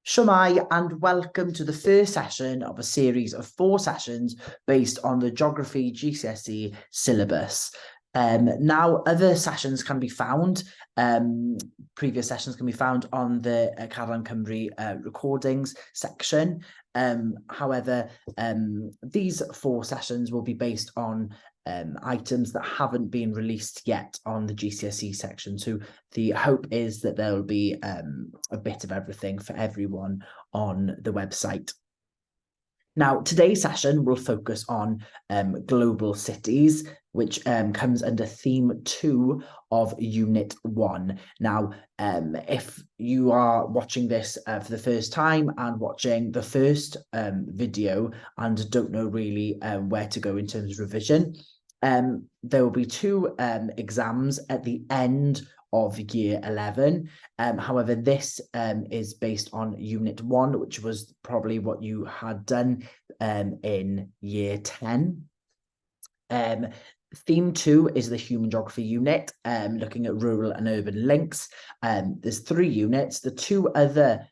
Shwmai, and welcome to the first session of a series of 4 sessions based on the Geography GCSE syllabus. Now, other sessions can be found, previous sessions can be found on the Caroline Cymru recordings section. However, these 4 sessions will be based on items that haven't been released yet on the GCSE section. So the hope is that there will be a bit of everything for everyone on the website. Now, today's session will focus on global cities, which comes under theme 2 of Unit 1. Now, if you are watching this for the first time and watching the first video and don't know really where to go in terms of revision, there will be 2 exams at the end of year 11. However, this is based on Unit 1, which was probably what you had done in year 10. Theme 2 is the human geography unit, looking at rural and urban links. There's 3 units. The 2 other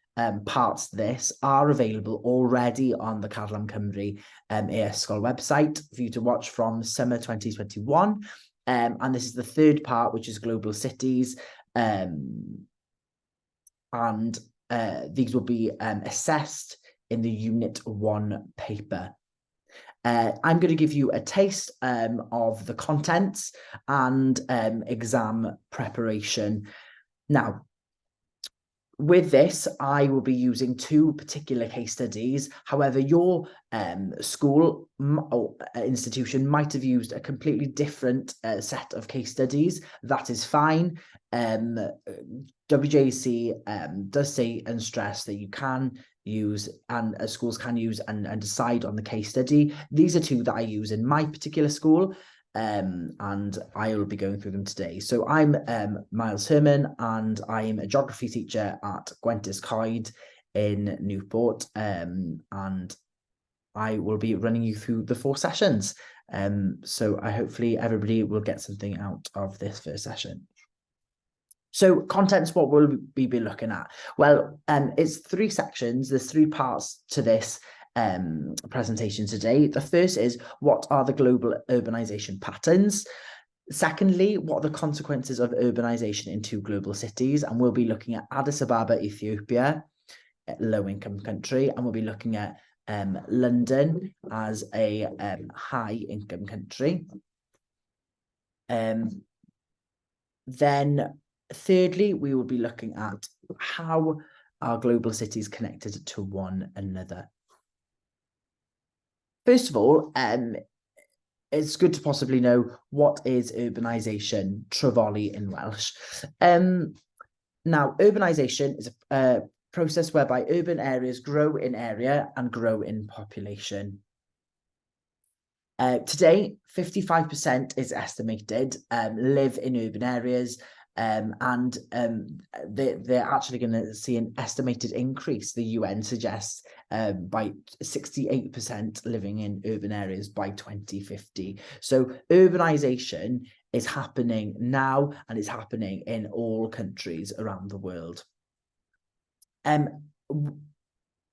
parts to this are available already on the Caroline Cymru e-sgol website for you to watch from summer 2021. And this is the 3rd part, which is global cities. And these will be assessed in the Unit 1 paper. I'm going to give you a taste of the contents and exam preparation. Now, with this, I will be using 2 particular case studies. However, your school or institution might have used a completely different set of case studies. That is fine. WJC does say and stress that you can use and schools can use and decide on the case study. These are 2 that I use in my particular school. And I will be going through them today. So I'm Miles Herman, and I'm a geography teacher at Gwentis Coed in Newport, and I will be running you through the 4 sessions. So hopefully everybody will get something out of this first session. So contents, what will we be looking at? Well, it's 3 sections. There's 3 parts to this presentation today. The first is, what are the global urbanization patterns? Secondly, what are the consequences of urbanization in 2 global cities? And we'll be looking at Addis Ababa, Ethiopia, a low-income country, and we'll be looking at London as a high-income country. Then thirdly, we will be looking at how are global cities connected to one another. First of all, it's good to possibly know what is urbanisation, trafoli in Welsh. Now, urbanisation is a process whereby urban areas grow in area and grow in population. Today, 55% is estimated live in urban areas, and they're actually going to see an estimated increase. The UN suggests by 68% living in urban areas by 2050. So urbanization is happening now, and it's happening in all countries around the world.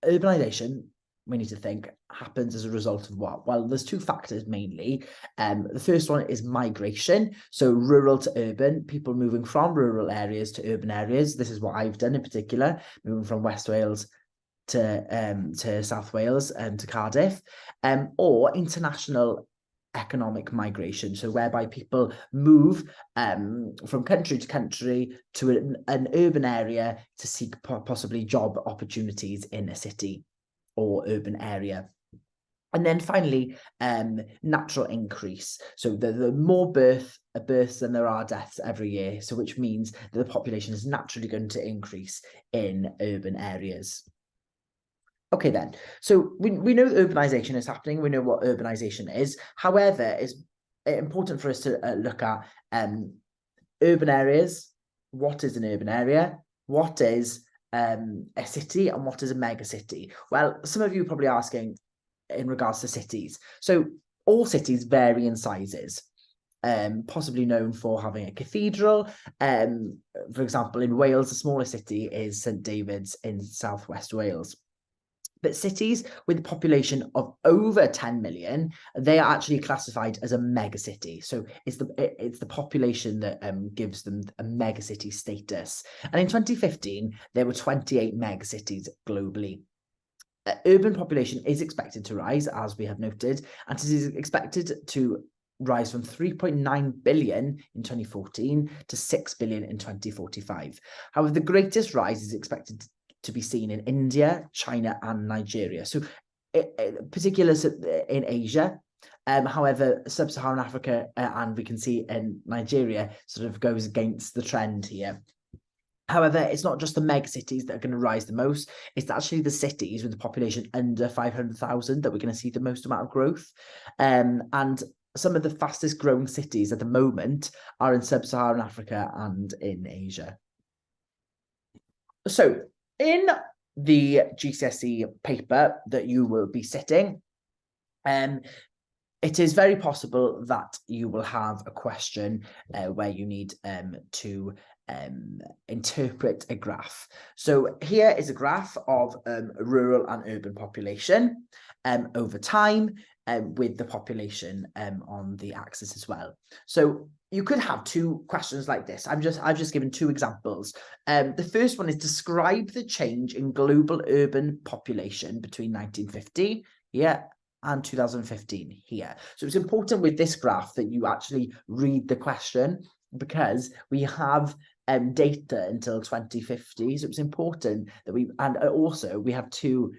Urbanization, we need to think, happens as a result of what? Well, there's 2 factors mainly. The first one is migration, so rural to urban, people moving from rural areas to urban areas. This is what I've done in particular, moving from West Wales to South Wales and to Cardiff, or international economic migration, so whereby people move from country to country to an urban area to seek possibly job opportunities in a city or urban area. And then finally, natural increase. So the more births than there are deaths every year, so which means that the population is naturally going to increase in urban areas. Okay, then. So we know that urbanisation is happening. We know what urbanisation is. However, it's important for us to look at urban areas. What is an urban area? What is a city, and what is a mega city? Well, some of you are probably asking in regards to cities. So all cities vary in sizes. possibly known for having a cathedral. For example, in Wales, the smallest city is St David's in southwest Wales. But cities with a population of over 10 million, they are actually classified as a megacity. So it's the population that gives them a megacity status. And in 2015, there were 28 megacities globally. Urban population is expected to rise, as we have noted, and it is expected to rise from 3.9 billion in 2014 to 6 billion in 2045. However, the greatest rise is expected to be seen in India, China, and Nigeria. So particulars in Asia. However, sub-Saharan Africa, and we can see in Nigeria, sort of goes against the trend here. However, it's not just the mega cities that are going to rise the most. It's actually the cities with a population under 500,000 that we're going to see the most amount of growth. And some of the fastest growing cities at the moment are in sub-Saharan Africa and in Asia. So in the GCSE paper that you will be sitting, it is very possible that you will have a question where you need to interpret a graph. So here is a graph of rural and urban population over time, with the population on the axis as well. So you could have two questions like this. I've just given two examples. The first one is describe the change in global urban population between 1950 and 2015 here. So it's important with this graph that you actually read the question, because we have data until 2050. So it's important that we have two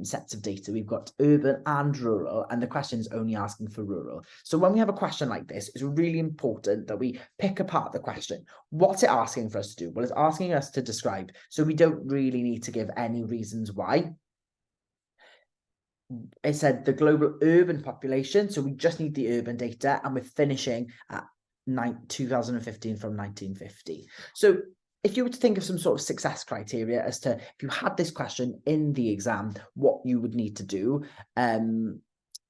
sets of data. We've got urban and rural, and the question is only asking for rural. So when we have a question like this, it's really important that we pick apart the question. What's it asking for us to do? Well, it's asking us to describe. So we don't really need to give any reasons why. It said the global urban population, so we just need the urban data, and we're finishing at 2015 from 1950. So if you were to think of some sort of success criteria as to if you had this question in the exam, what you would need to do,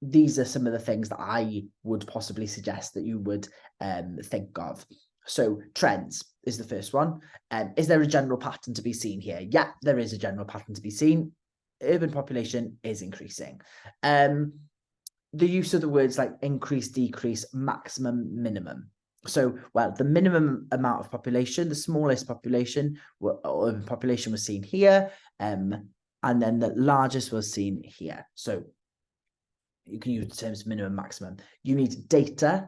these are some of the things that I would possibly suggest that you would think of. So trends is the first one. Is there a general pattern to be seen here? Yeah, there is a general pattern to be seen. Urban population is increasing. The use of the words like increase, decrease, maximum, minimum. So, well, the minimum amount of population, the smallest population, urban population was seen here, and then the largest was seen here. So you can use the terms minimum, maximum. You need data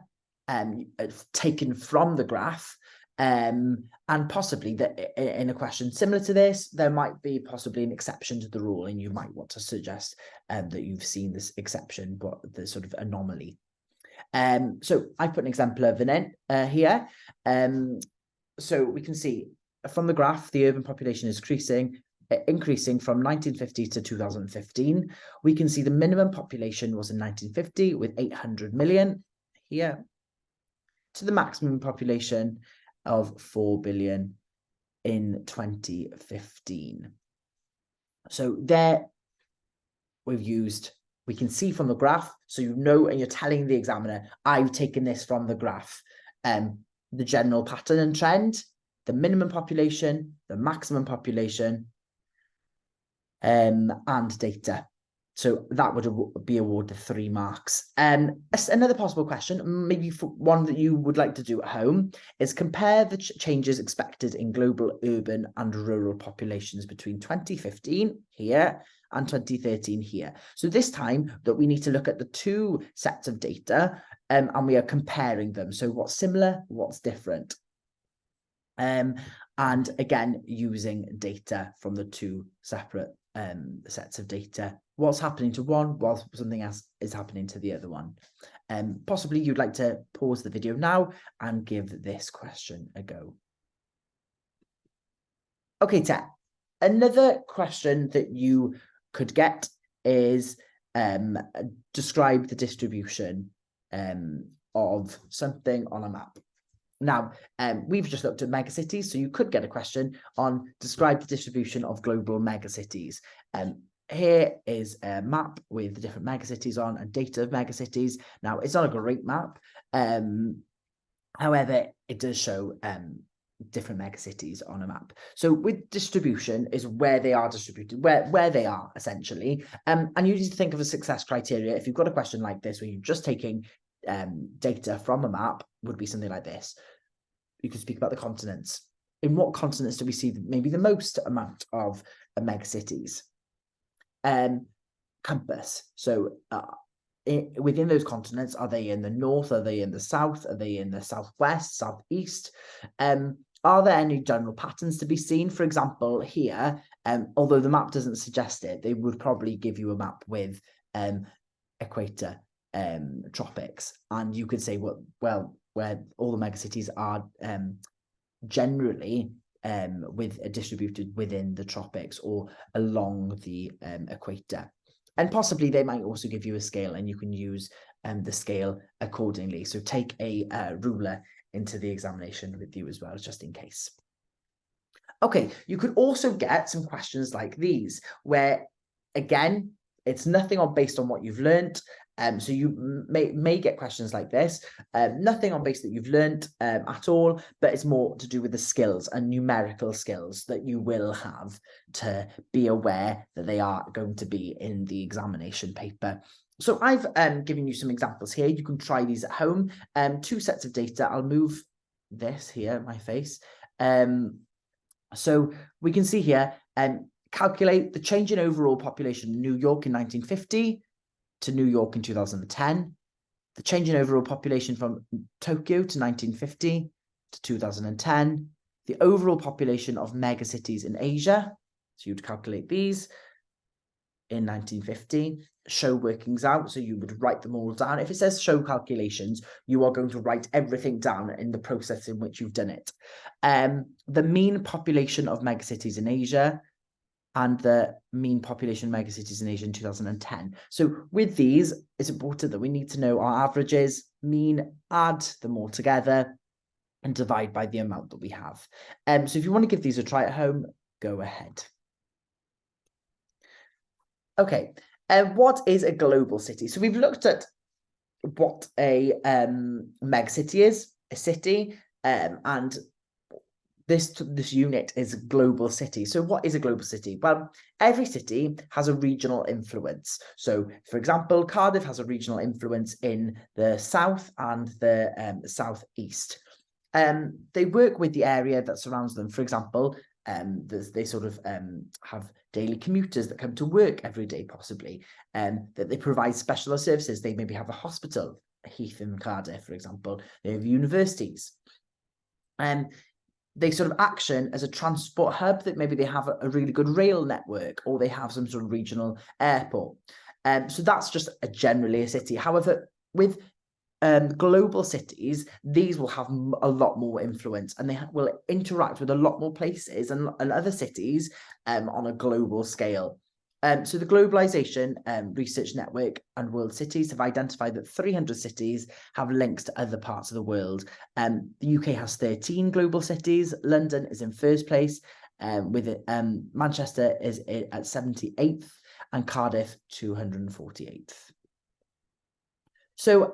taken from the graph, and possibly that in a question similar to this, there might be possibly an exception to the rule, and you might want to suggest that you've seen this exception, but the sort of anomaly. So I put an example of an here. So we can see from the graph, the urban population is increasing from 1950 to 2015. We can see the minimum population was in 1950 with 800 million here, to the maximum population of 4 billion in 2015. So there we can see from the graph, so you know, and you're telling the examiner, I've taken this from the graph, the general pattern and trend, the minimum population, the maximum population, and data. So that would be awarded 3 marks. Another possible question, maybe for one that you would like to do at home, is compare the changes expected in global urban and rural populations between 2015 here and 2013 here. So this time that we need to look at the two sets of data, and we are comparing them. So what's similar, what's different? And again, using data from the two separate sets of data. What's happening to one while something else is happening to the other one. Possibly you'd like to pause the video now and give this question a go. Okay, Ted. Another question that you could get is describe the distribution of something on a map. Now, we've just looked at megacities, so you could get a question on describe the distribution of global megacities. Here is a map with the different megacities on and data of megacities. Now, it's not a great map. However, it does show different megacities on a map. So with distribution is where they are distributed, where they are essentially. And you need to think of a success criteria. If you've got a question like this, where you're just taking data from a map, would be something like this. You could speak about the continents. In what continents do we see maybe the most amount of megacities? Compass. So within those continents, are they in the north? Are they in the south? Are they in the southwest, southeast? Are there any general patterns to be seen? For example, here, although the map doesn't suggest it, they would probably give you a map with equator, tropics, and you could say, well, where all the megacities are generally distributed within the tropics or along the equator. And possibly they might also give you a scale, and you can use the scale accordingly. So take a ruler into the examination with you as well, just in case. Okay, you could also get some questions like these, where, again, it's nothing based on what you've learned. So you may get questions like this, nothing on base that you've learned at all, but it's more to do with the skills and numerical skills that you will have to be aware that they are going to be in the examination paper. So I've given you some examples here. You can try these at home. 2 sets of data. I'll move this here, my face. So we can see here, calculate the change in overall population in New York in 1950 to New York in 2010, the change in overall population from Tokyo to 1950 to 2010, the overall population of megacities in Asia, so you'd calculate these in 1950, show workings out, so you would write them all down. If it says show calculations, you are going to write everything down in the process in which you've done it. The mean population of megacities in Asia, and the mean population megacities in Asia in 2010. So with these, it's important that we need to know our averages, mean, add them all together, and divide by the amount that we have. So if you want to give these a try at home, go ahead. Okay, what is a global city? So we've looked at what a megacity is, a city, and this unit is a global city. So what is a global city? Well, every city has a regional influence. So, for example, Cardiff has a regional influence in the south and the southeast. They work with the area that surrounds them. For example, they sort of have daily commuters that come to work every day, possibly, that they provide special services. They maybe have a hospital, Heath in Cardiff, for example. They have universities. They sort of action as a transport hub, that maybe they have a really good rail network, or they have some sort of regional airport. So that's just generally a city. However, with global cities, these will have a lot more influence, and they will interact with a lot more places and other cities on a global scale. So the Globalization Research Network and World Cities have identified that 300 cities have links to other parts of the world. The UK has 13 global cities. London is in first place, with Manchester is at 78th, and Cardiff 248th. So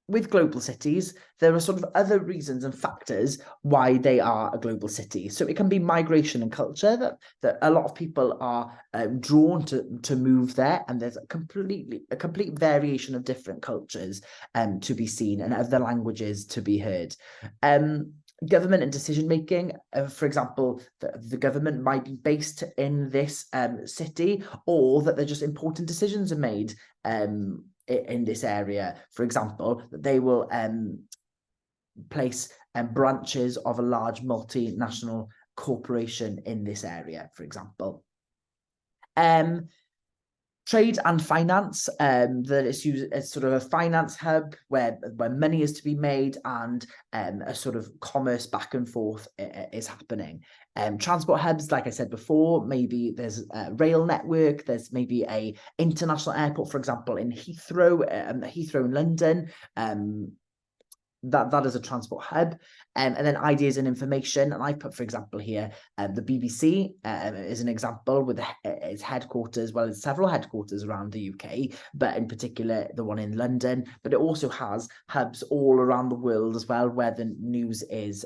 with global cities, there are sort of other reasons and factors why they are a global city. So it can be migration and culture, that a lot of people are drawn to move there, and there's a complete variation of different cultures to be seen, and other languages to be heard. Government and decision making, for example, the government might be based in this city, or that they're just important decisions are made in this area. For example, that they will place branches of a large multinational corporation in this area, for example. Trade and finance, that it's used as sort of a finance hub where money is to be made, and a sort of commerce back and forth is happening. Transport hubs, like I said before, maybe there's a rail network, there's maybe a international airport, for example, in Heathrow in London. that is a transport hub. And then ideas and information, and I put, for example, here the BBC is an example with its headquarters, well, it's several headquarters around the UK, but in particular the one in London. But it also has hubs all around the world as well, where the news is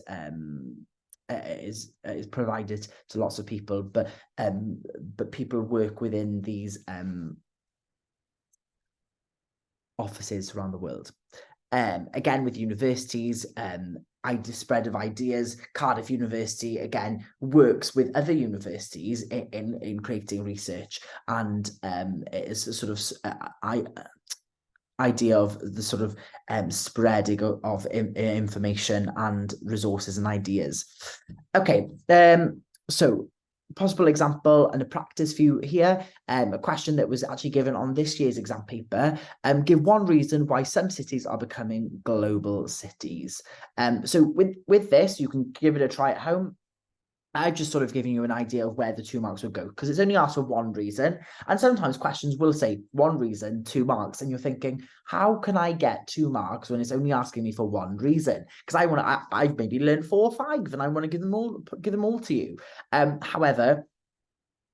provided to lots of people, but people work within these offices around the world. Again, with universities, spread of ideas. Cardiff University, again, works with other universities in creating research, and it is a sort of idea of the sort of spreading of information and resources and ideas. Okay, so possible example and a practice view here, a question that was actually given on this year's exam paper. Give one reason why some cities are becoming global cities. So with this, you can give it a try at home. I'm just sort of giving you an idea of where the 2 marks would go, because it's only asked for one reason. And sometimes questions will say 1 reason, 2 marks. And you're thinking, how can I get 2 marks when it's only asking me for 1 reason? Because I've maybe learned 4 or 5 and I want to give them all to you. However,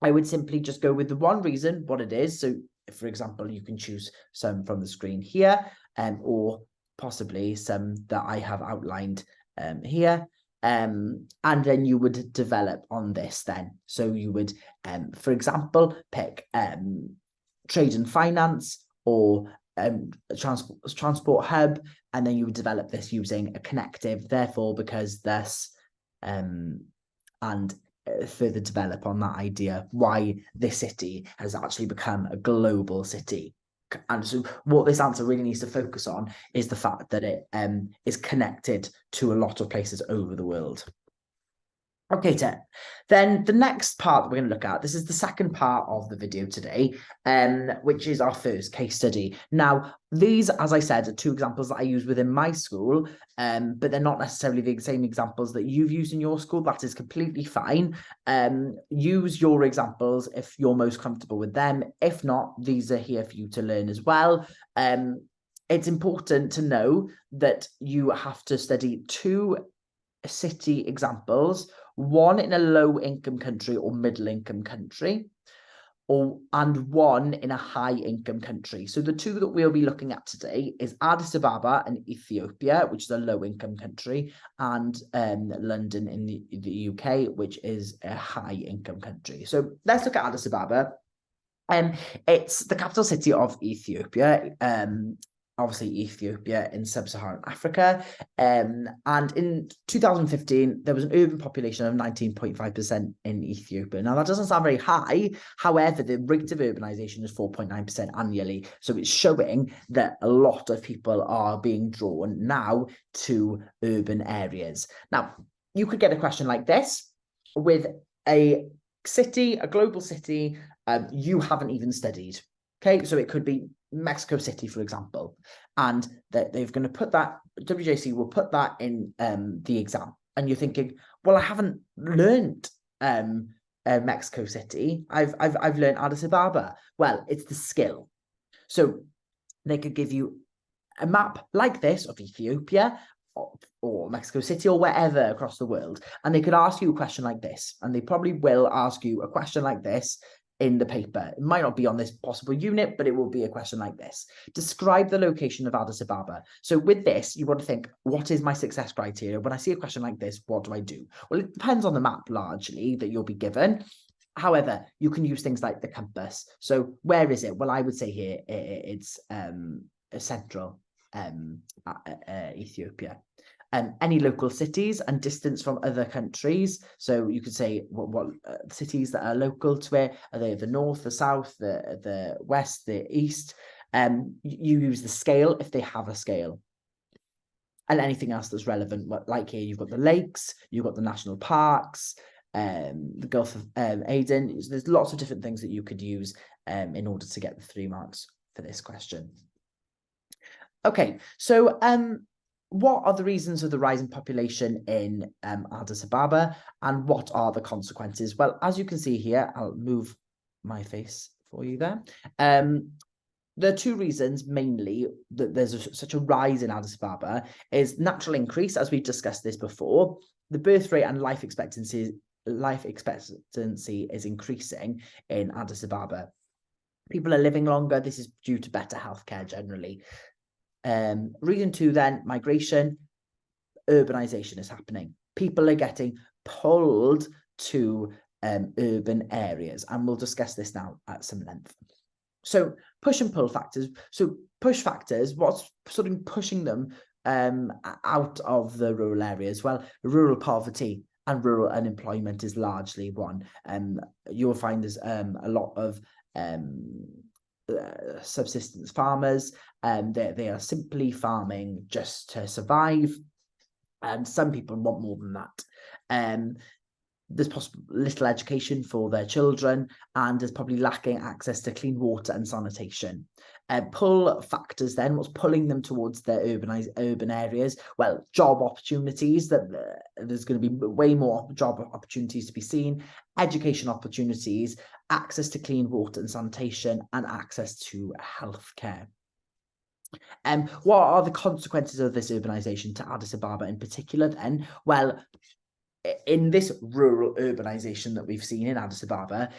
I would simply just go with the 1 reason, what it is. So, for example, you can choose some from the screen here, or possibly some that I have outlined here. And then you would develop on this then. So you would, for example, pick trade and finance, or transport hub, and then you would develop this using a connective, therefore, because this, and further develop on that idea why this city has actually become a global city. And so what this answer really needs to focus on is the fact that it is connected to a lot of places over the world. Okay, then the next part that we're going to look at, this is the second part of the video today, which is our first case study. Now, these, as I said, are 2 examples that I use within my school, but they're not necessarily the same examples that you've used in your school. That is completely fine. Use your examples if you're most comfortable with them. If not, these are here for you to learn as well. It's important to know that you have to study 2 city examples, 1 in a low-income country or middle-income country, and 1 in a high-income country. So the 2 that we'll be looking at today is Addis Ababa in Ethiopia, which is a low-income country, and London in the UK, which is a high-income country. So let's look at Addis Ababa. It's the capital city of Ethiopia. Obviously Ethiopia in sub-Saharan Africa. And in 2015, there was an urban population of 19.5% in Ethiopia. Now, that doesn't sound very high. However, the rate of urbanization is 4.9% annually. So it's showing that a lot of people are being drawn now to urban areas. Now, you could get a question like this with a city, a global city, you haven't even studied. Okay, so it could be Mexico City, for example, and that they're going to put that, WJC will put that in the exam, and you're thinking, well, I haven't learned Mexico City. I've learned Addis Ababa. Well, it's the skill. So they could give you a map like this of Ethiopia or Mexico City or wherever across the world, and they could ask you a question like this, and they probably will ask you a question like this in the paper. It might not be on this possible unit, but it will be a question like this. Describe the location of Addis Ababa. So with this, you want to think, what is my success criteria? When I see a question like this, what do I do? Well, it depends on the map largely that you'll be given. However, you can use things like the compass. So where is it? Well, I would say here it's central Ethiopia. Any local cities and distance from other countries. So you could say what cities that are local to it. Are they the north, the south, the west, the east? You use the scale if they have a scale. And anything else that's relevant, like here, you've got the lakes, you've got the national parks, the Gulf of Aden. There's lots of different things that you could use in order to get the 3 marks for this question. Okay, so what are the reasons of the rising population in Addis Ababa, and what are the consequences? Well, as you can see here, I'll move my face for you there. The two reasons mainly that there's such a rise in Addis Ababa is natural increase, as we've discussed this before. The birth rate and life expectancy is increasing in Addis Ababa. People are living longer. This is due to better healthcare generally. Reason two, then, migration, urbanization is happening. People are getting pulled to urban areas, and we'll discuss this now at some length. So push and pull factors. So push factors, what's sort of pushing them out of the rural areas? Well, rural poverty and rural unemployment is largely one. You'll find there's a lot of subsistence farmers, and they are simply farming just to survive. And some people want more than that. There's little education for their children, and there's probably lacking access to clean water and sanitation. Pull factors then, what's pulling them towards their urban areas? Well, job opportunities, that there's going to be way more job opportunities to be seen, education opportunities, access to clean water and sanitation, and access to healthcare. What are the consequences of this urbanisation to Addis Ababa in particular then? Well, in this rural urbanisation that we've seen in Addis Ababa,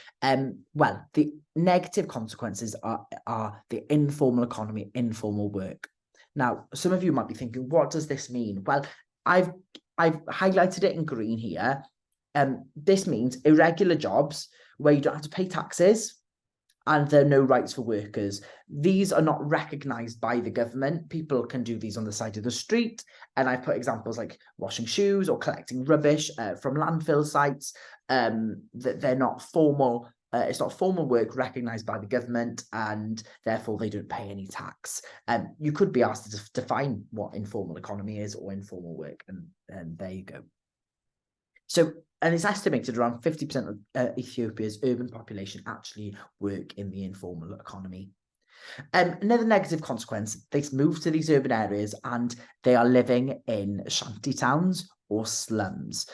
well, the negative consequences are the informal economy, informal work. Now, some of you might be thinking, what does this mean? Well, I've highlighted it in green here. This means irregular jobs where you don't have to pay taxes, and there are no rights for workers. These are not recognised by the government. People can do these on the side of the street. And I've put examples like washing shoes or collecting rubbish from landfill sites. That they're not formal. It's not formal work recognised by the government, and therefore they don't pay any tax. You could be asked to define what informal economy is or informal work, and there you go. So, and it's estimated around 50% of Ethiopia's urban population actually work in the informal economy. Another negative consequence, they move to these urban areas and they are living in shanty towns or slums.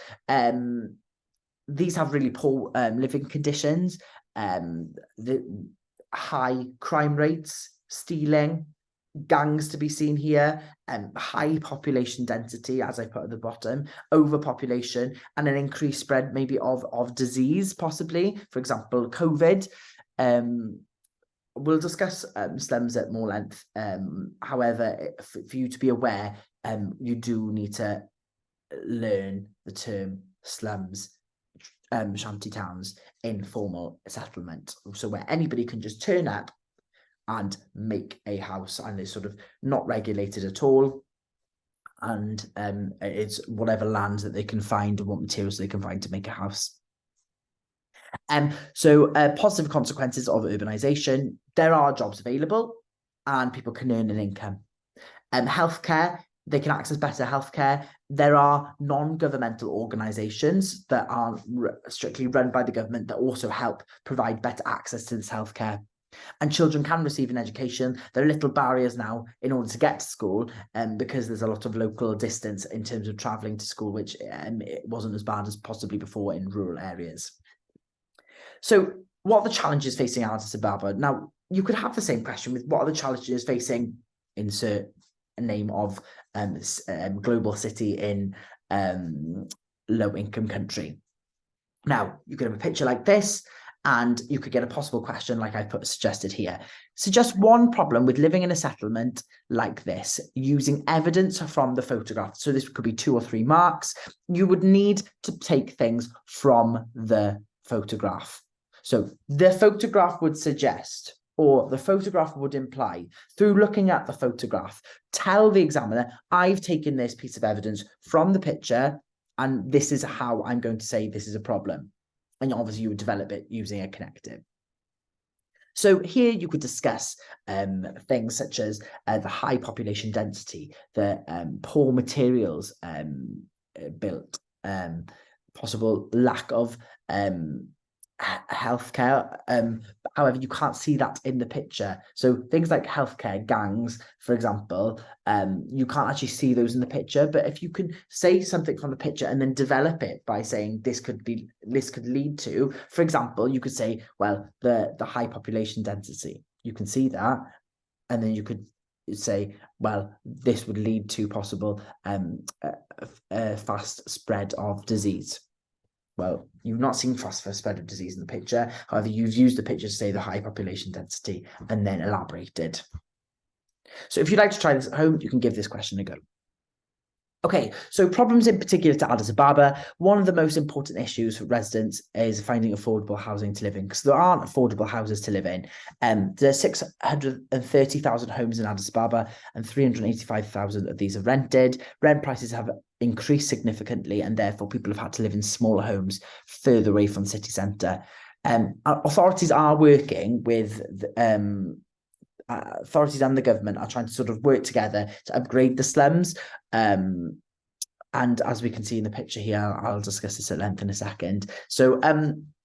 These have really poor living conditions, the high crime rates, stealing, gangs to be seen here, high population density, as I put at the bottom, overpopulation, and an increased spread maybe of disease, possibly, for example, COVID. We'll discuss slums at more length. However, for you to be aware, you do need to learn the term slums, shanty towns, informal settlement. So where anybody can just turn up and make a house, and it's sort of not regulated at all, and it's whatever land that they can find and what materials they can find to make a house. So positive consequences of urbanisation, there are jobs available and people can earn an income. Healthcare, they can access better healthcare. There are non-governmental organisations that are strictly run by the government that also help provide better access to this healthcare. And children can receive an education. There are little barriers now in order to get to school, because there's a lot of local distance in terms of travelling to school, which it wasn't as bad as possibly before in rural areas. So what are the challenges facing Addis Ababa? Now, you could have the same question with what are the challenges facing, insert a name of global city in low-income country. Now, you could have a picture like this, and you could get a possible question like I suggested here. Suggest one problem with living in a settlement like this using evidence from the photograph. So this could be 2 or 3 marks. You would need to take things from the photograph. So the photograph would suggest, or the photograph would imply, through looking at the photograph, tell the examiner, I've taken this piece of evidence from the picture, and this is how I'm going to say this is a problem. And obviously you would develop it using a connective. So here you could discuss things such as the high population density, the poor materials built, possible lack of healthcare. However, you can't see that in the picture. So things like healthcare, gangs, for example, you can't actually see those in the picture. But if you can say something from the picture and then develop it by saying this could lead to, for example, you could say, well, the high population density. You can see that. and then you could say, well, this would lead to possible fast spread of disease. Well, you've not seen fast spread of disease in the picture. However, you've used the picture to say the high population density and then elaborated. So if you'd like to try this at home, you can give this question a go. Okay, so problems in particular to Addis Ababa. One of the most important issues for residents is finding affordable housing to live in, because there aren't affordable houses to live in. There's 630,000 homes in Addis Ababa, and 385,000 of these are rented. Rent prices have increased significantly, and therefore people have had to live in smaller homes further away from the city centre. Authorities are working with authorities and the government are trying to sort of work together to upgrade the slums. And as we can see in the picture here, I'll discuss this at length in a second. So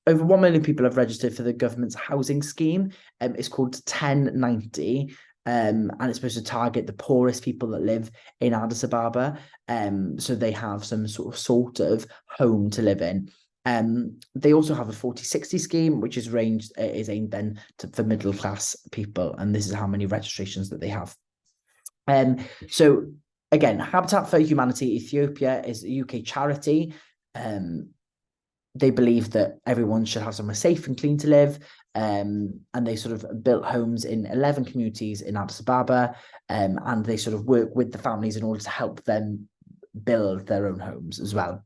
over 1 million people have registered for the government's housing scheme. It's called 1090. And it's supposed to target the poorest people that live in Addis Ababa. So they have some sort of home to live in. They also have a 40-60 scheme, which is aimed then for middle class people, and this is how many registrations that they have. So again, Habitat for Humanity Ethiopia is a UK charity. They believe that everyone should have somewhere safe and clean to live, and they sort of built homes in 11 communities in Addis Ababa, and they sort of work with the families in order to help them build their own homes as well.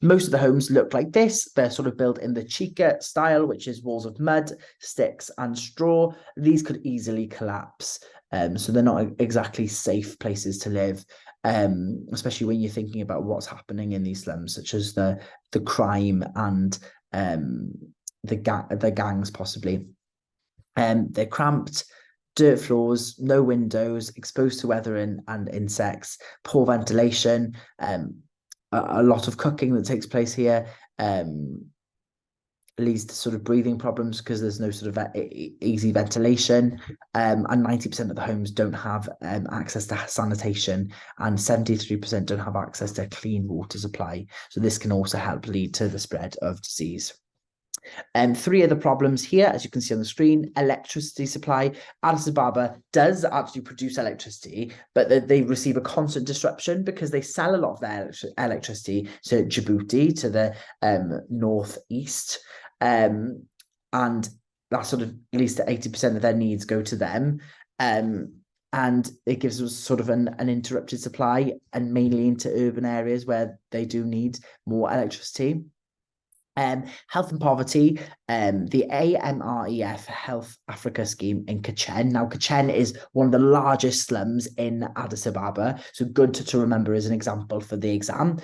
Most of the homes look like this. They're sort of built in the Chica style, which is walls of mud, sticks, and straw. These could easily collapse. So they're not exactly safe places to live, especially when you're thinking about what's happening in these slums, such as the crime and the gangs possibly. They're cramped, dirt floors, no windows, exposed to weather and insects, poor ventilation, a lot of cooking that takes place here, leads to sort of breathing problems because there's no sort of easy ventilation, and 90% of the homes don't have access to sanitation, and 73% don't have access to clean water supply. So this can also help lead to the spread of disease. Three other problems here, as you can see on the screen: electricity supply. Addis Ababa does actually produce electricity, but they receive a constant disruption because they sell a lot of their electricity to Djibouti, to the northeast, and that sort of at least 80% of their needs go to them. And it gives us sort of an interrupted supply, and mainly into urban areas where they do need more electricity. Health and poverty, the AMREF Health Africa scheme in Kachen. Now, Kachen is one of the largest slums in Addis Ababa, so good to remember as an example for the exam.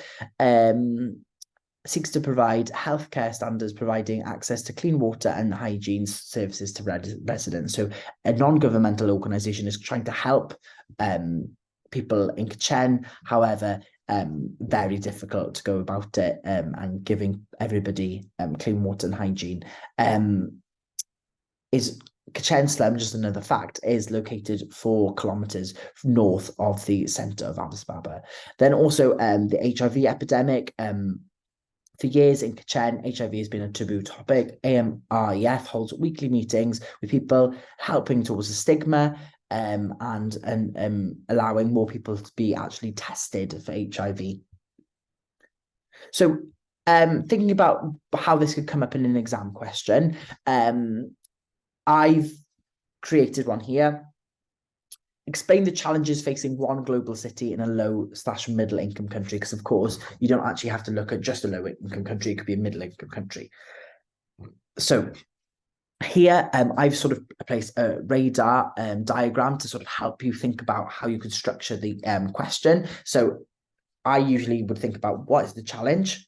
Seeks to provide healthcare standards, providing access to clean water and hygiene services to residents. So a non-governmental organisation is trying to help people in Kachen. However, very difficult to go about it, and giving everybody clean water and hygiene. Is Kachen slum, just another fact, is located 4 kilometers north of the center of Addis Ababa. Then also the HIV epidemic. For years in Kachen, HIV has been a taboo topic. AMREF holds weekly meetings with people, helping towards the stigma, and allowing more people to be actually tested for HIV. So thinking about how this could come up in an exam question, I've created one here. Explain the challenges facing one global city in a low/middle income country, because of course you don't actually have to look at just a low income country, it could be a middle income country. So here I've sort of placed a radar diagram to sort of help you think about how you could structure the question. So I usually would think about what is the challenge,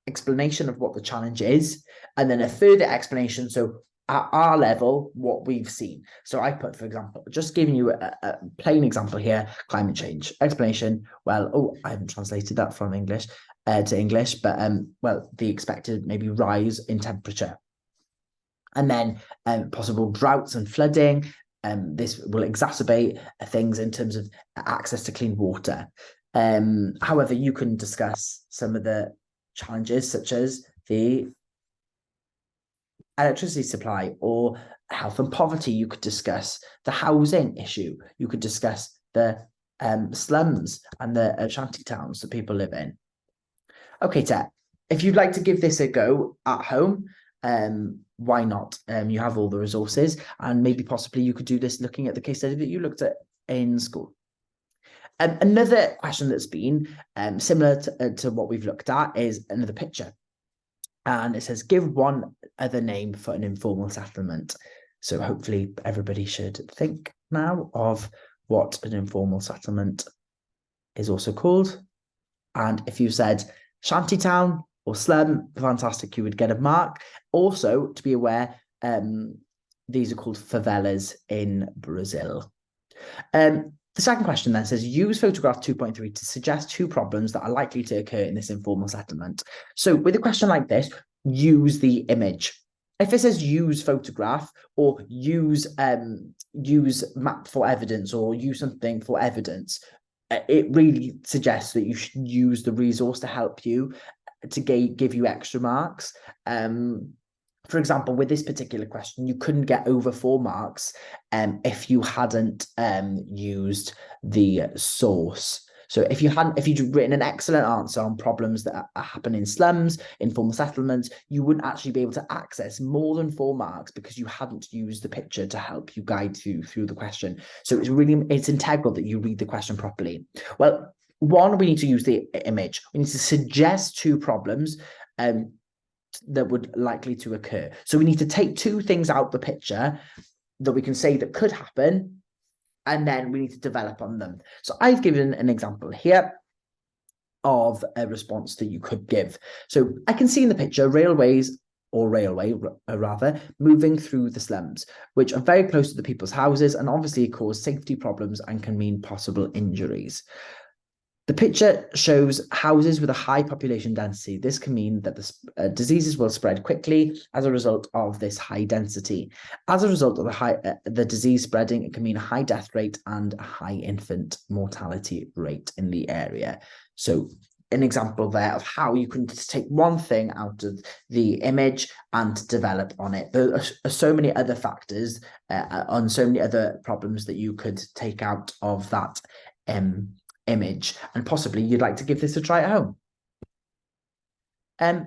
explanation of what the challenge is, and then a further explanation. So at our level, what we've seen. So I put, for example, just giving you a plain example here: climate change. Explanation, well, I haven't translated that from English to English, but well, the expected maybe rise in temperature. And then possible droughts and flooding. This will exacerbate things in terms of access to clean water. However, you can discuss some of the challenges, such as the electricity supply, or health and poverty. You could discuss the housing issue. You could discuss the slums and the shanty towns that people live in. Okay, Ted, if you'd like to give this a go at home, why not? You have all the resources, and maybe possibly you could do this looking at the case study that you looked at in school. Another question that's been similar to what we've looked at is another picture. And it says, give one other name for an informal settlement. So hopefully everybody should think now of what an informal settlement is also called. And if you said shantytown or slum, fantastic, you would get a mark. Also, to be aware, these are called favelas in Brazil. The second question then says, use photograph 2.3 to suggest two problems that are likely to occur in this informal settlement. So with a question like this, use the image. If it says use photograph or use map for evidence or use something for evidence, it really suggests that you should use the resource to help you to give you extra marks. For example, with this particular question, you couldn't get over 4 marks if you hadn't used the source. So if you'd written an excellent answer on problems that happen in slums, informal settlements, you wouldn't actually be able to access more than 4 marks because you hadn't used the picture to help you guide you through the question. So it's integral that you read the question properly. Well, one, we need to use the image. We need to suggest 2 problems that would likely to occur. So we need to take 2 things out the picture that we can say that could happen, and then we need to develop on them. So I've given an example here of a response that you could give. So I can see in the picture railway rather, moving through the slums, which are very close to the people's houses and obviously cause safety problems and can mean possible injuries. The picture shows houses with a high population density. This can mean that the diseases will spread quickly as a result of this high density. As a result of the disease spreading, it can mean a high death rate and a high infant mortality rate in the area. So an example there of how you can just take one thing out of the image and develop on it. There are so many other factors on so many other problems that you could take out of that image, and possibly you'd like to give this a try at home.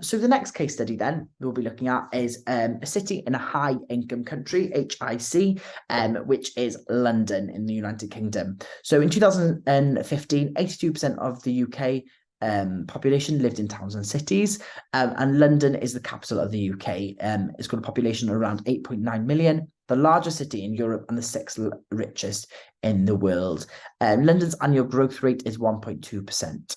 So the next case study then we'll be looking at is a city in a high income country, HIC, which is London in the United Kingdom. So in 2015, 82% of the UK population lived in towns and cities, and London is the capital of the UK. It's got a population of around 8.9 million, the largest city in Europe and the 6th richest in the world. London's annual growth rate is 1.2%.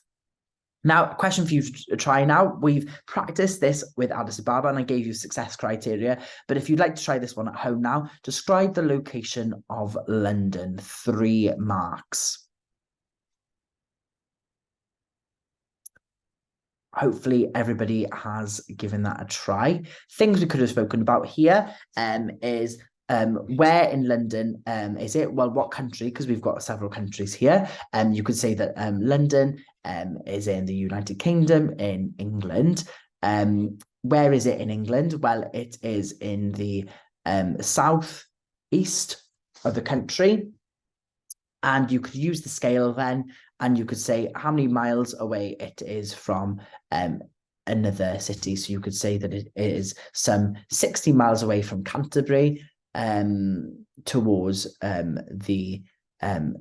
Now, a question for you to try now. We've practiced this with Addis Ababa and I gave you success criteria, but if you'd like to try this one at home now, describe the location of London, 3 marks. Hopefully everybody has given that a try. Things we could have spoken about here is where in London is it? Well, what country? Because we've got several countries here. You could say that London is in the United Kingdom, in England. Where is it in England? Well, it is in the south east of the country. And you could use the scale then, and you could say how many miles away it is from another city. So you could say that it is some 60 miles away from Canterbury, towards the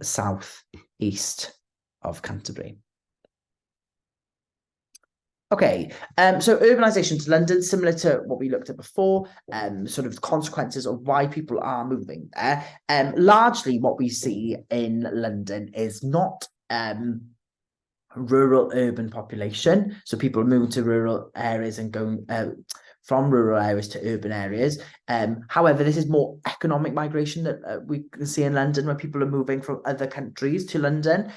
south east of Canterbury. Okay, so urbanisation to London, similar to what we looked at before, sort of consequences of why people are moving there. Largely what we see in London is not rural urban population. So people moving to rural areas and going from rural areas to urban areas. However, this is more economic migration that we can see in London, where people are moving from other countries to London.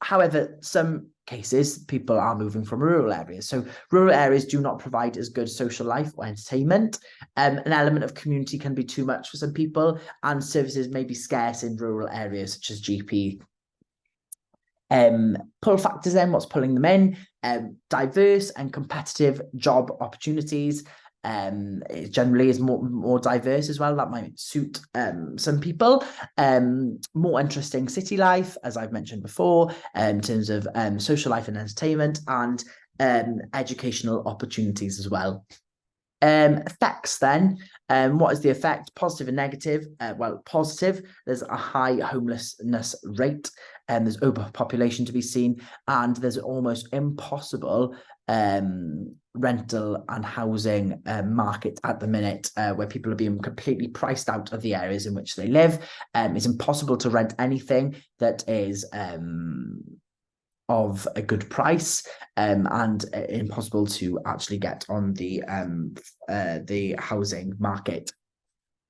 However, some cases, people are moving from rural areas. So rural areas do not provide as good social life or entertainment. An element of community can be too much for some people, and services may be scarce in rural areas, such as GP. Pull factors then, what's pulling them in? Diverse and competitive job opportunities, it generally is more diverse as well. That might suit some people. More interesting city life, as I've mentioned before, in terms of social life and entertainment, and educational opportunities as well. Effects then. What is the effect? Positive and negative. Well, positive, there's a high homelessness rate, and there's overpopulation to be seen, and there's almost impossible rental and housing market at the minute, where people are being completely priced out of the areas in which they live. It's impossible to rent anything that is of a good price, and impossible to actually get on the housing market.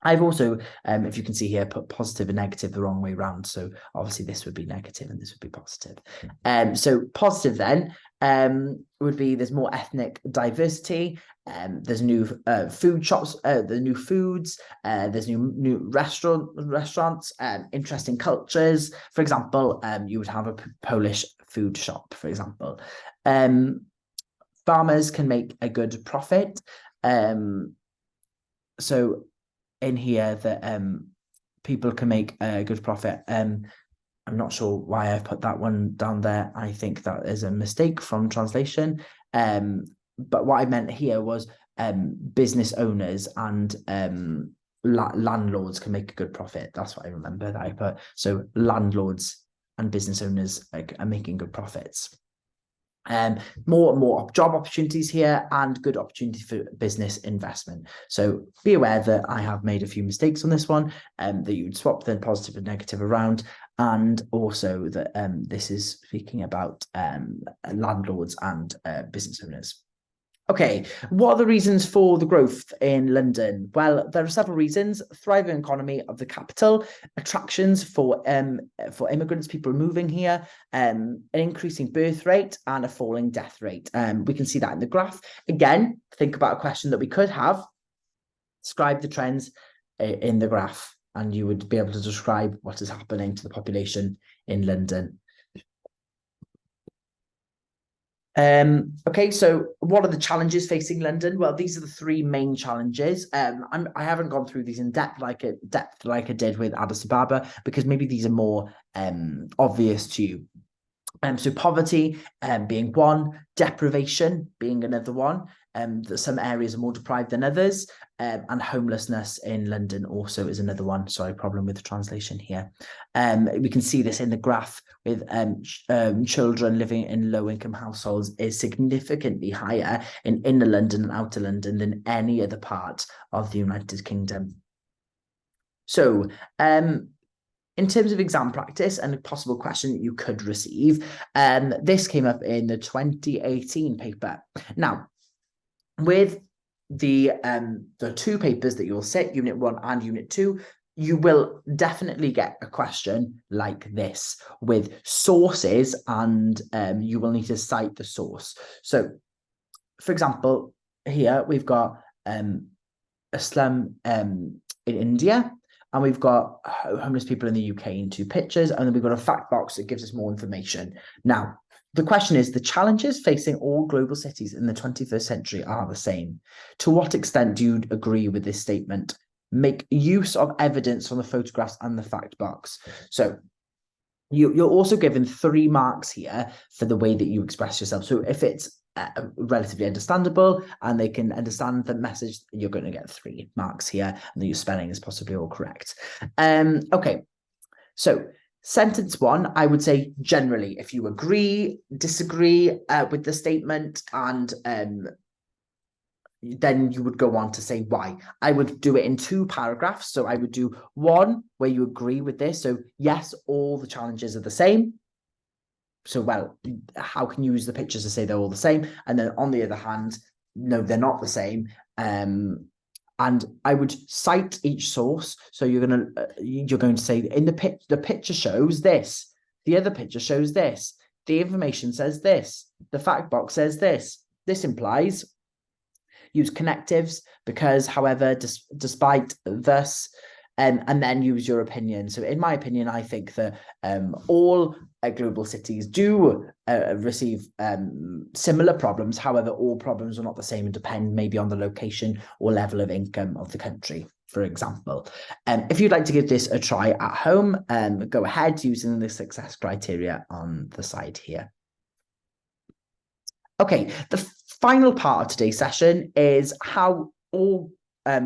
I've also, if you can see here, put positive and negative the wrong way around. So obviously this would be negative and this would be positive. So positive then would be there's more ethnic diversity. There's new food shops, the new foods. There's new restaurants. Interesting cultures. For example, you would have a Polish food shop, for example. Farmers can make a good profit. So in here that people can make a good profit. I'm not sure why I've put that one down there. I think that is a mistake from translation. But what I meant here was business owners and landlords can make a good profit. That's what I remember that I put. So landlords and business owners are making good profits. More and more job opportunities here, and good opportunity for business investment. So be aware that I have made a few mistakes on this one, that you would swap the positive and negative around, and also that this is speaking about landlords and business owners. Okay, what are the reasons for the growth in London? Well, there are several reasons. Thriving economy of the capital, attractions for immigrants, people moving here, an increasing birth rate, and a falling death rate. We can see that in the graph. Again, think about a question that we could have. Describe the trends in the graph, and you would be able to describe what is happening to the population in London. Okay, so what are the challenges facing London? Well, these are the three main challenges. I haven't gone through these in depth like I did with Addis Ababa, because maybe these are more obvious to you. So poverty being one, deprivation being another one. That some areas are more deprived than others, and homelessness in London also is another one. Sorry, problem with the translation here. We can see this in the graph with children living in low-income households is significantly higher in inner London and outer London than any other part of the United Kingdom. So, in terms of exam practice and a possible question that you could receive, this came up in the 2018 paper. Now, with the two papers that you'll sit, Unit 1 and Unit 2, you will definitely get a question like this with sources, and you will need to cite the source. So, for example, here we've got a slum in India, and we've got homeless people in the UK in two pictures, and then we've got a fact box that gives us more information. Now, the question is, the challenges facing all global cities in the 21st century are the same. To what extent do you agree with this statement? Make use of evidence from the photographs and the fact box. So you're also given 3 marks here for the way that you express yourself. So if it's relatively understandable and they can understand the message, you're going to get 3 marks here, and that your spelling is possibly all correct. Okay, so sentence 1, I would say generally, if you agree, disagree with the statement, and then you would go on to say why. I would do it in 2 paragraphs. So I would do 1 where you agree with this. So yes, all the challenges are the same. So, well, how can you use the pictures to say they're all the same? And then on the other hand, no, they're not the same. And I would cite each source. So you're going to say in the picture shows this, the other picture shows this, the information says this, the fact box says this. This implies. Use connectives because, however, despite thus, and then use your opinion. So in my opinion, I think that all global cities do receive similar problems. However, all problems are not the same and depend maybe on the location or level of income of the country, for example. If you'd like to give this a try at home, go ahead using the success criteria on the side here. Okay, the final part of today's session is how all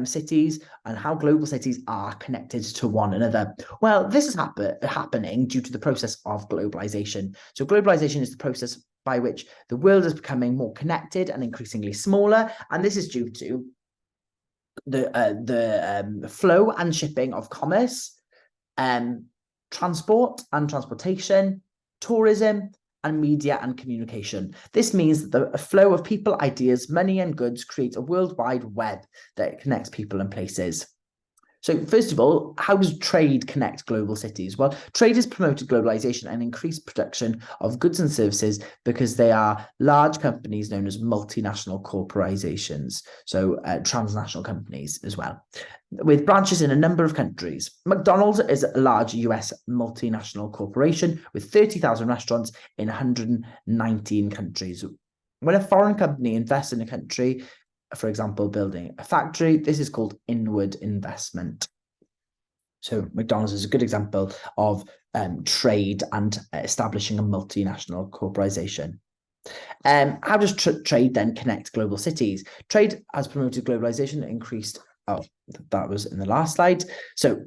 cities and how global cities are connected to one another. Well, this is happening due to the process of globalization. So globalization is the process by which the world is becoming more connected and increasingly smaller, and this is due to the flow and shipping of commerce, transport and transportation, tourism, and media and communication. This means that the flow of people, ideas, money, and goods creates a worldwide web that connects people and places. So first of all, how does trade connect global cities? Well, trade has promoted globalization and increased production of goods and services because they are large companies known as multinational corporations, so transnational companies as well, with branches in a number of countries. McDonald's is a large US multinational corporation with 30,000 restaurants in 119 countries. When a foreign company invests in a country, for example, building a factory, this is called inward investment. So McDonald's is a good example of trade and establishing a multinational corporation. How does trade then connect global cities? Trade has promoted globalization, increased, oh, that was in the last slide. So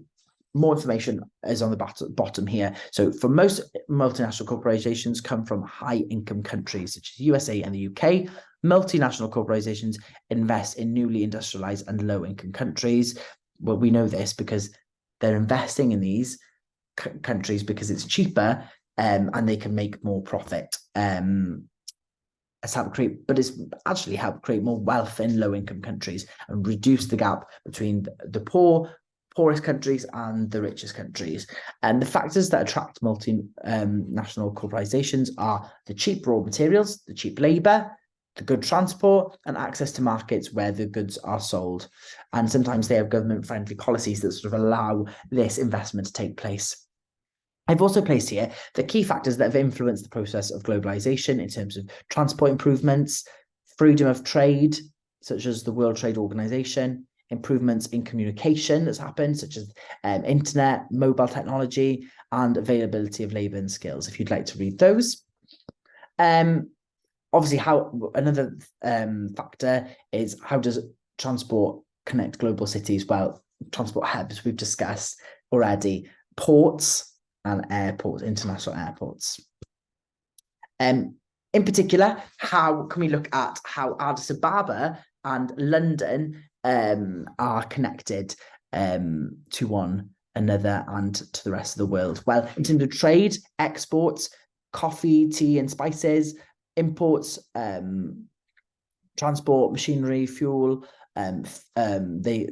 more information is on the bottom here. So for most multinational corporations come from high income countries such as USA and the UK. Multinational corporations invest in newly industrialized and low income countries. Well, we know this because they're investing in these countries because it's cheaper and they can make more profit. It's actually helped create more wealth in low income countries and reduce the gap between the poorest countries and the richest countries. And the factors that attract multinational corporations are the cheap raw materials, the cheap labor, the good transport, and access to markets where the goods are sold. And sometimes they have government-friendly policies that sort of allow this investment to take place. I've also placed here the key factors that have influenced the process of globalization in terms of transport improvements, freedom of trade, such as the World Trade Organization, improvements in communication that's happened, such as internet, mobile technology, and availability of labor and skills, if you'd like to read those. Obviously, another factor is how does transport connect global cities? Well, transport hubs we've discussed already, ports and airports, international airports. In particular, how can we look at how Addis Ababa and London are connected to one another and to the rest of the world? Well, in terms of trade, exports, coffee, tea, and spices, imports, transport, machinery, fuel, they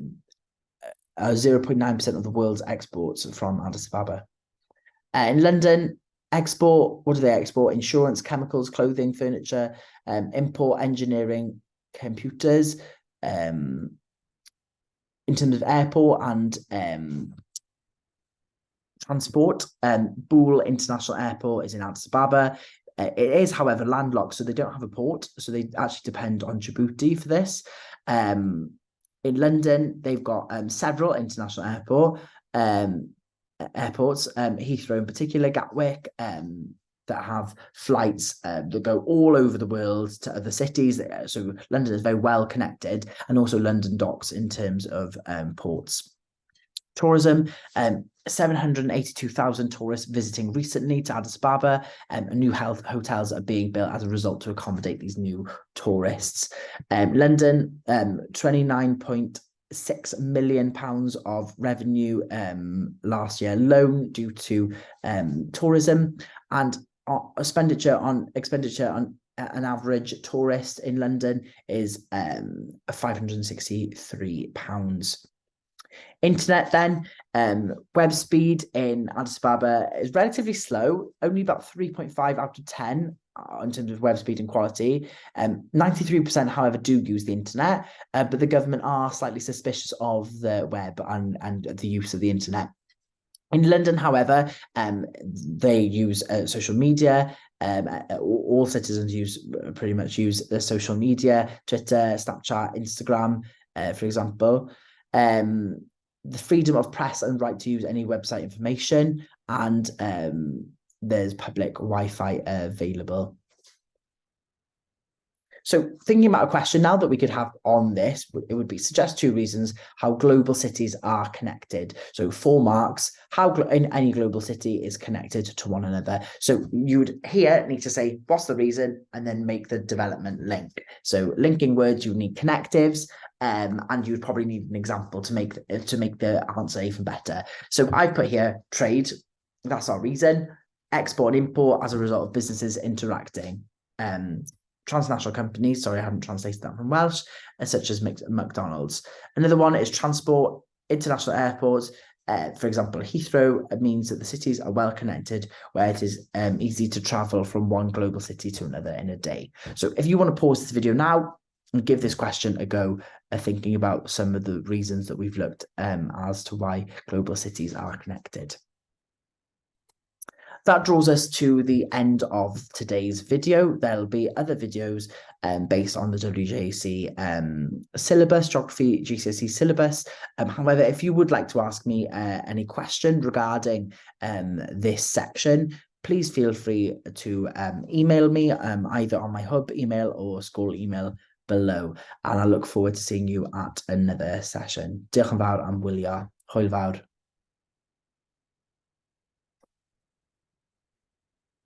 are 0.9% of the world's exports from Addis Ababa. In London, export, what do they export? Insurance, chemicals, clothing, furniture, import, engineering, computers. In terms of airport and transport, Boole International Airport is in Addis Ababa. It is, however, landlocked, so they don't have a port, so they actually depend on Djibouti for this. In London, they've got several international airports, Heathrow in particular, Gatwick, that have flights that go all over the world to other cities. So London is very well connected, and also London docks in terms of ports. Tourism, 782,000 tourists visiting recently to Addis Ababa, and new hotels are being built as a result to accommodate these new tourists. London, £29.6 million of revenue last year alone due to tourism, and expenditure on an average tourist in London is £563. Internet then, web speed in Addis Ababa is relatively slow, only about 3.5 out of 10 in terms of web speed and quality. 93%, however, do use the internet, but the government are slightly suspicious of the web and the use of the internet. In London, however, they use social media. All citizens pretty much use social media, Twitter, Snapchat, Instagram, for example. The freedom of press and right to use any website information, and there's public Wi-Fi available. So thinking about a question now that we could have on this, it would be suggest 2 reasons how global cities are connected. So 4 marks, how in any global city is connected to one another. So you would here need to say, what's the reason? And then make the development link. So linking words, you need connectives, and you would probably need an example to make the answer even better. So I've put here trade, that's our reason. Export and import as a result of businesses interacting. Transnational companies, sorry, I haven't translated that from Welsh, such as McDonald's. Another one is transport, international airports. For example, Heathrow means that the cities are well connected, where it is easy to travel from one global city to another in a day. So if you want to pause this video now and give this question a go, thinking about some of the reasons that we've looked as to why global cities are connected. That draws us to the end of today's video. There'll be other videos based on the WJC syllabus, geography GCSE syllabus. However, if you would like to ask me any question regarding this section, please feel free to email me either on my hub email or school email below. And I look forward to seeing you at another session. Diolch yn fawr am wylio. Hwyl fawr.